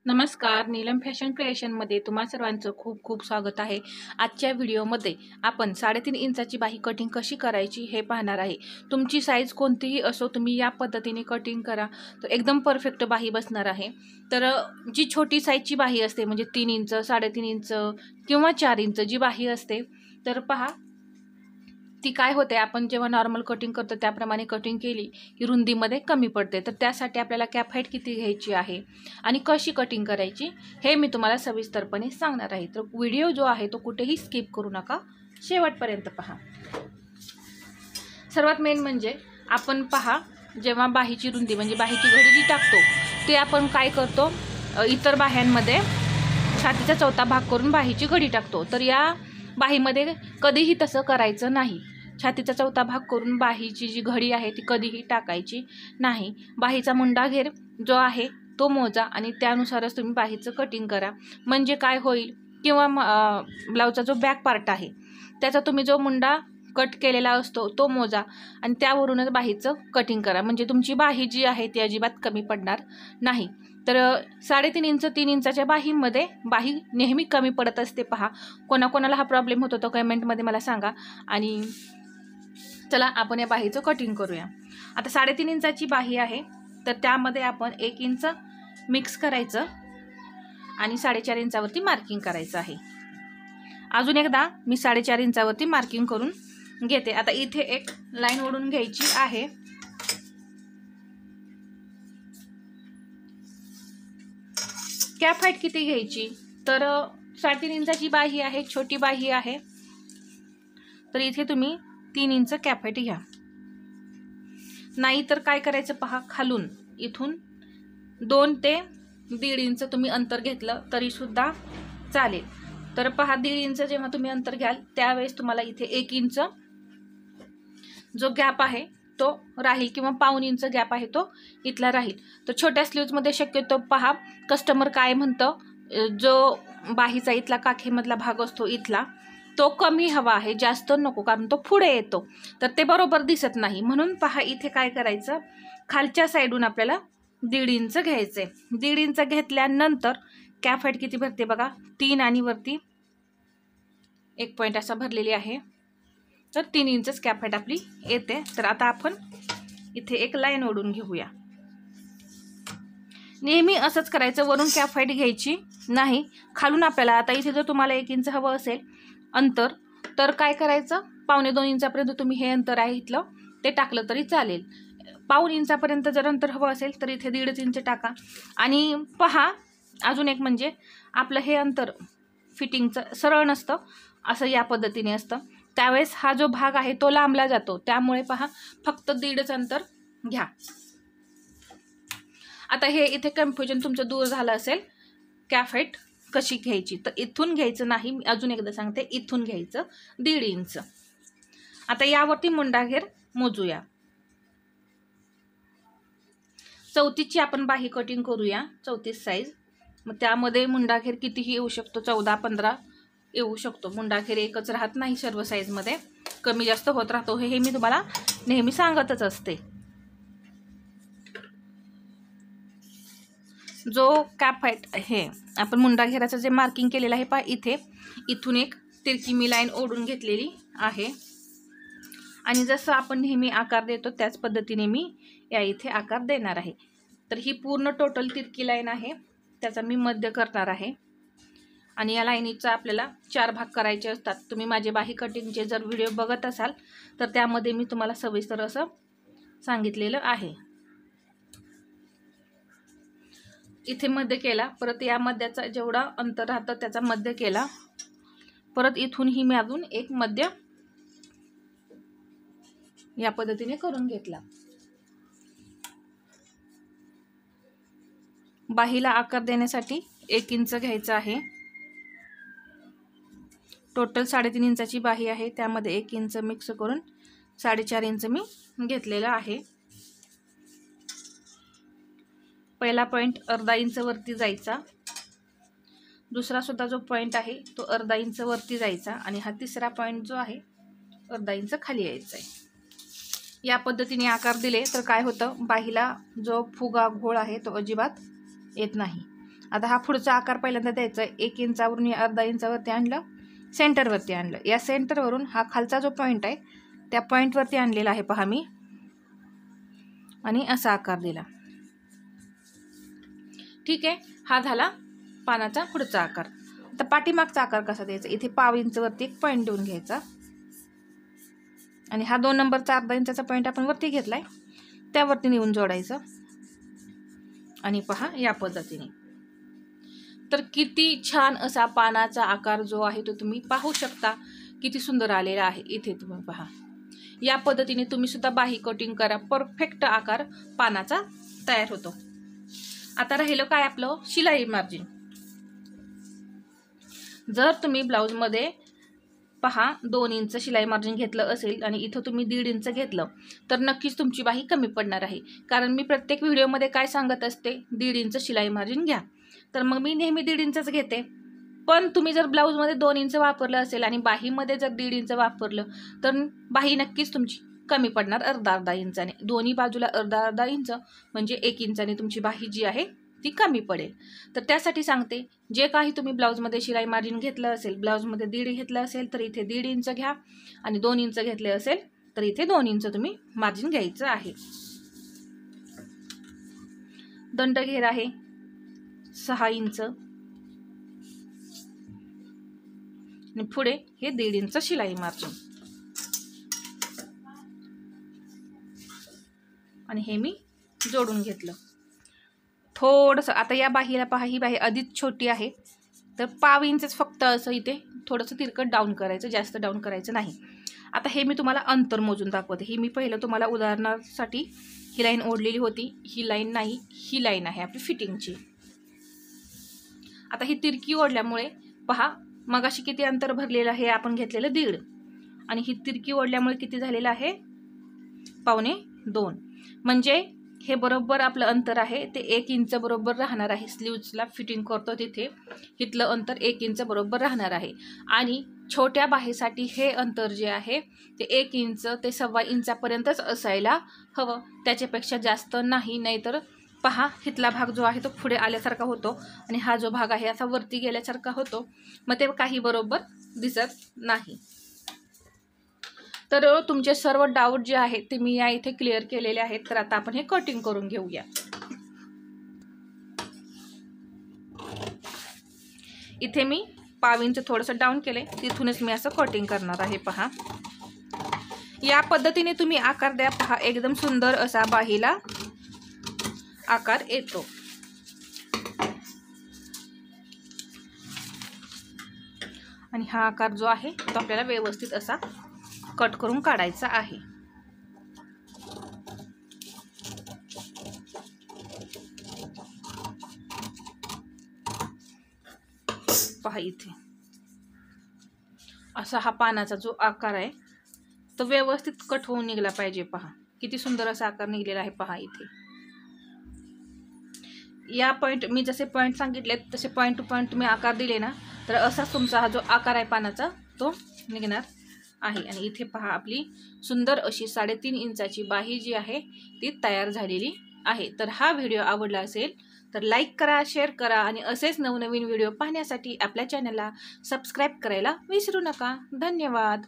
नमस्कार, नीलम फॅशन क्रिएशनमध्ये तुम्हा सर्वांचं खूप खूप स्वागत आहे। आजच्या व्हिडिओमध्ये आपण 3.5 इंचाची बाही कटिंग कशी करायची हे पाहणार आहे। तुमची साईज कोणतीही असो, तुम्ही या पद्धतीने कटिंग करा तर एकदम परफेक्ट बाही बसणार आहे। तर जी छोटी साईजची बाही असते म्हणजे 3 इंच, 3.5 इंच किंवा 4 इंच जी बाही असते, तर पहा ती काय होते, आपण जेव्हा नॉर्मल कटिंग करतो त्याप्रमाणे कटिंग केली की रुंदीमध्ये कमी पडते। तर त्यासाठी आपल्याला कॅप हाईट किती घ्यायची आहे आणि कशी कटिंग करायची हे मी तुम्हाला सविस्तरपणे सांगणार आहे। तर व्हिडिओ जो आहे तो कुठेही स्किप करू नका, शेवटपर्यंत पहा। सर्वात मेन म्हणजे आपण पहा, जेव्हा बाहीची रुंदी म्हणजे बाहीची घडी जी टाकतो ते आपण काय करतो, इतर बाह्यांमध्ये छातीचा चौथा भाग करून बाहीची घडी टाकतो। तर या बाहीमध्ये कधीही तसं करायचं नाही। छातीचा चौथा भाग करून बाहीची जी घडी आहे ती कधीही टाकायची नाही। बाहीचा मुंडा घेर जो आहे तो मोजा आणि त्यानुसारच तुम्ही बाहीचं कटिंग करा। म्हणजे काय होईल, किंवा ब्लाउजचा जो बॅक पार्ट आहे त्याचा तुम्ही जो मुंडा कट केलेला असतो तो मोजा आणि त्यावरूनच बाहीचं कटिंग करा। म्हणजे तुमची बाही जी आहे ती अजिबात कमी पडणार नाही। तर 3.5 इंच 3 इंचाच्या बाहीमध्ये बाही नेहमी कमी पडत असते। पहा, कोणाकोणाला हा प्रॉब्लेम होतो तो कमेंटमध्ये मला सांगा। आणि चला आपण या बाहीचं कटिंग करूया। आता 3.5 इंचाची बाही आहे तर त्यामध्ये आपण 1 इंच मिक्स करायचं आणि 4.5 इंचावरती मार्किंग करायचं आहे। अजून एकदा मी 4.5 इंचावरती मार्किंग करून घेते। आता इथे एक लाईन ओढून घ्यायची आहे। कॅप हाईट किती घ्यायची, तर 3.5 इंचाची बाही आहे, छोटी बाही आहे, तर इथे तुम्ही 3 इंच कॅप हाईट घ्या। नाही तर काय करायचं पहा, खालून इथून 2 ते 1.5 इंच तुम्ही अंतर घेतलं तरी सुद्धा चालेल। तर पहा, 1.5 इंच जेव्हा तुम्ही अंतर घ्याल त्यावेळेस तुम्हाला इथे 1 इंच जो गॅप आहे तो राहील, किंवा पाऊण इंच गॅप आहे तो इथला राहील। तर छोट्या स्लीव्जमध्ये शक्यतो पहा कस्टमर काय म्हणतं, जो बाहीचा इथला काखेमधला भाग असतो इथला तो कमी हवा आहे, जास्त नको, कारण तो पुढे येतो तर ते बरोबर दिसत नाही। म्हणून पहा इथे काय करायचं, खालच्या साईडून आपल्याला 1.5 इंच घ्यायचे। 1.5 इंच घेतल्यानंतर कॅप हाईट किती भरते बघा, 3 आणि वरती 1 पॉईंट असा भरलेली आहे, तर 3 इंचच कॅप हाईट आपली येते। तर आता आपण इथे एक लाईन ओढून घेऊया। नेहमी असंच करायचं, वरून कॅप हाईट घ्यायची नाही, खालून आपल्याला आता इथे जर तुम्हाला 1 इंच हवं असेल अंतर तर काय करायचं, 1.25 इंचापर्यंत तुम्ही हे अंतर आहे इथलं ते टाकलं तरी चालेल। पाऊण इंचापर्यंत जर अंतर हवं असेल तर इथे 1.5 इंच टाका। आणि पहा अजून एक म्हणजे आपलं हे अंतर फिटिंगचं सरळ नसतं, असं या पद्धतीने असतं, त्यावेळेस हा जो भाग आहे तो लांबला जातो। त्यामुळे पहा फक्त 1.5 अंतर घ्या। आता हे इथे कन्फ्युजन तुमचं दूर झालं असेल, कॅप हाईट कशी घ्यायची, तर इथून घ्यायचं नाही, मी अजून एकदा सांगते, इथून घ्यायचं 1.5 इंच। आता यावरती मुंडा घेर मोजूया। 34ची आपण बाही कटिंग करूया, 34 साईज। मग त्यामध्ये मुंडा घेर कितीही येऊ शकतो, 14-15 येऊ शकतो। मुंडा घेर एकच राहत नाही, सर्व साईजमध्ये कमी जास्त होत राहतो, हे मी तुम्हाला नेहमी सांगतच असते। जो कॅप हाईट आहे आपण मुंडा घेराचं जे मार्किंग केलेलं आहे पहा, इथून एक तिरकी मी लाईन ओढून घेतलेली आहे आणि जसं आपण नेहमी आकार देतो त्याच पद्धतीने मी या इथे आकार देणार आहे। तर ही पूर्ण टोटल तिरकी लाईन आहे, त्याचा मी मध्य करणार आहे। आणि या लाईनीचा आपल्याला 4 भाग करायचे असतात। तुम्ही माझे बाही कटिंगचे जर व्हिडिओ बघत असाल तर त्यामध्ये मी तुम्हाला सविस्तर असं सांगितलेलं आहे। इथे मध्य केला, परत या मध्याचा जेवढा अंतर राहतं त्याचा मध्य केला, परत इथूनही मी अजून एक मध्य या पद्धतीने करून घेतला। बाहीला आकार देण्यासाठी 1 इंच घ्यायचा आहे। टोटल 3.5 इंचाची बाही आहे, त्यामध्ये 1 इंच मिक्स करून 4.5 इंच मी घेतलेला आहे। पहिला पॉईंट अर्धा इंच वरती जायचा, दुसरा सुद्धा जो पॉईंट आहे तो अर्धा इंच वरती जायचा आणि हा तिसरा पॉईंट जो आहे अर्धा इंच खाली यायचा आहे। या पद्धतीने आकार दिले तर काय होतं, बाहीला जो फुगा घोळ आहे तो अजिबात येत नाही। आता हा पुढचा आकार पहिल्यांदा द्यायचा. 1 इंचावरून या अर्धा इंचावरती आणलं, सेंटरवरती आणलं. या सेंटरवरून हा खालचा जो पॉईंट आहे त्या पॉईंटवरती आणलेला आहे पहा मी, आणि असा आकार दिला. ठीक आहे, हा झाला पानाचा पुढचा आकार. आता पाठीमागचा आकार कसा द्यायचा? इथे पाव इंचवरती एक पॉईंट देऊन घ्यायचा आणि हा 2 नंबरचा अर्धा इंचाचा पॉईंट आपण वरती घेतलाय त्यावरती नेऊन जोडायचं आणि पहा या पद्धतीने. तर किती छान असा पानाचा आकार जो आहे तो तुम्ही पाहू शकता, किती सुंदर आलेला आहे. इथे तुम्ही पहा, या पद्धतीने तुम्ही सुद्धा बाही कटिंग करा, परफेक्ट आकार पानाचा तयार होतो. आता राहिलं काय आपलं शिलाई मार्जिन. जर तुम्ही ब्लाऊजमध्ये पहा 2 इंच शिलाई मार्जिन घेतलं असेल आणि इथं तुम्ही 1.5 इंच घेतलं तर नक्कीच तुमची बाही कमी पडणार आहे. कारण मी प्रत्येक व्हिडिओमध्ये काय सांगत असते, 1.5 इंच शिलाई मार्जिन घ्या. तर मग मी नेहमी 1.5 इंचच घेते. पण तुम्ही जर ब्लाऊजमध्ये 2 इंच वापरलं असेल आणि बाहीमध्ये जर 1.5 इंच वापरलं तर बाही नक्कीच तुमची कमी पडणार अर्धा इंचाने. दोन्ही बाजूला अर्धा इंच म्हणजे 1 इंचाने तुमची बाही जी आहे ती कमी पडेल. तर त्यासाठी सांगते, जे काही तुम्ही ब्लाऊजमध्ये शिलाई मार्जिन घेतलं असेल, ब्लाऊजमध्ये 1.5 घेतलं असेल तर इथे 1.5 इंच घ्या आणि 2 इंच घेतले असेल तर इथे 2 इंच तुम्ही मार्जिन घ्यायचं आहे. दंड घेर आहे 6 इंच आणि पुढे हे 1.5 इंच शिलाई मार्जिन आणि हे मी जोडून घेतलं. थोडंसं आता या बाहीला पहा, ही बाही अधिक छोटी आहे तर पाव इंचच फक्त असं इथे थोडंसं तिरकट डाऊन करायचं, जास्त डाऊन करायचं नाही. आता हे मी तुम्हाला अंतर मोजून दाखवते. ही मी पहिलं तुम्हाला उदाहरणासाठी ही लाईन ओढलेली होती, ही लाईन नाही, ही लाईन आहे आपली फिटिंगची. आता ही तिरकी ओढल्यामुळे पहा मगाशी किती अंतर भरलेलं आहे आपण घेतलेलं 1.5 आणि ही तिरकी ओढल्यामुळे किती झालेलं आहे 1.25. म्हणजे हे बरोबर आपलं अंतर आहे ते 1 इंच बरोबर राहणार आहे. स्लीव्जला फिटिंग करतो तिथे इथलं अंतर 1 इंच बरोबर राहणार आहे आणि छोट्या बाहीसाठी हे अंतर जे आहे ते 1 इंच ते 1.25 इंचापर्यंतच असायला हवं, त्याच्यापेक्षा जास्त नाही. नाहीतर पहा हिथला भाग जो आहे तो पुढे आल्यासारखा होतो आणि हा जो भाग आहे असा वरती गेल्यासारखा होतो, मग ते काही बरोबर दिसत नाही. तर तुमचे सर्व डाऊट जे आहेत ते मी या इथे क्लिअर केलेले आहेत. तर आता आपण हे कटिंग करून घेऊया. इथे मी पाव इंच थोडंसं डाऊन केले, तिथूनच मी असं कटिंग करणार आहे. पहा या पद्धतीने तुम्ही आकार द्या. पहा एकदम सुंदर असा बाहीला आकार येतो. आणि हा आकार जो आहे तो आपल्याला व्यवस्थित असा कट करून काढायचा आहे. पहा इथे असा हा पानाचा जो आकार आहे तो व्यवस्थित कट होऊन निघला पाहिजे. पहा किती सुंदर असा आकार निघलेला आहे. पहा इथे या पॉइंट मी जसे पॉइंट सांगितले तसे पॉइंट टू पॉइंट तुम्ही आकार दिले ना तर असाच तुमचा हा जो आकार आहे पानाचा तो निघणार आहे. आणि इथे पहा आपली सुंदर अशी 3.5 इंचाची बाही जी आहे ती तयार झालेली आहे. तर हा व्हिडिओ आवडला असेल तर लाईक करा, शेअर करा आणि असेच नवनवीन व्हिडिओ पाहण्यासाठी आपल्या चॅनलला सबस्क्राईब करायला विसरू नका. धन्यवाद.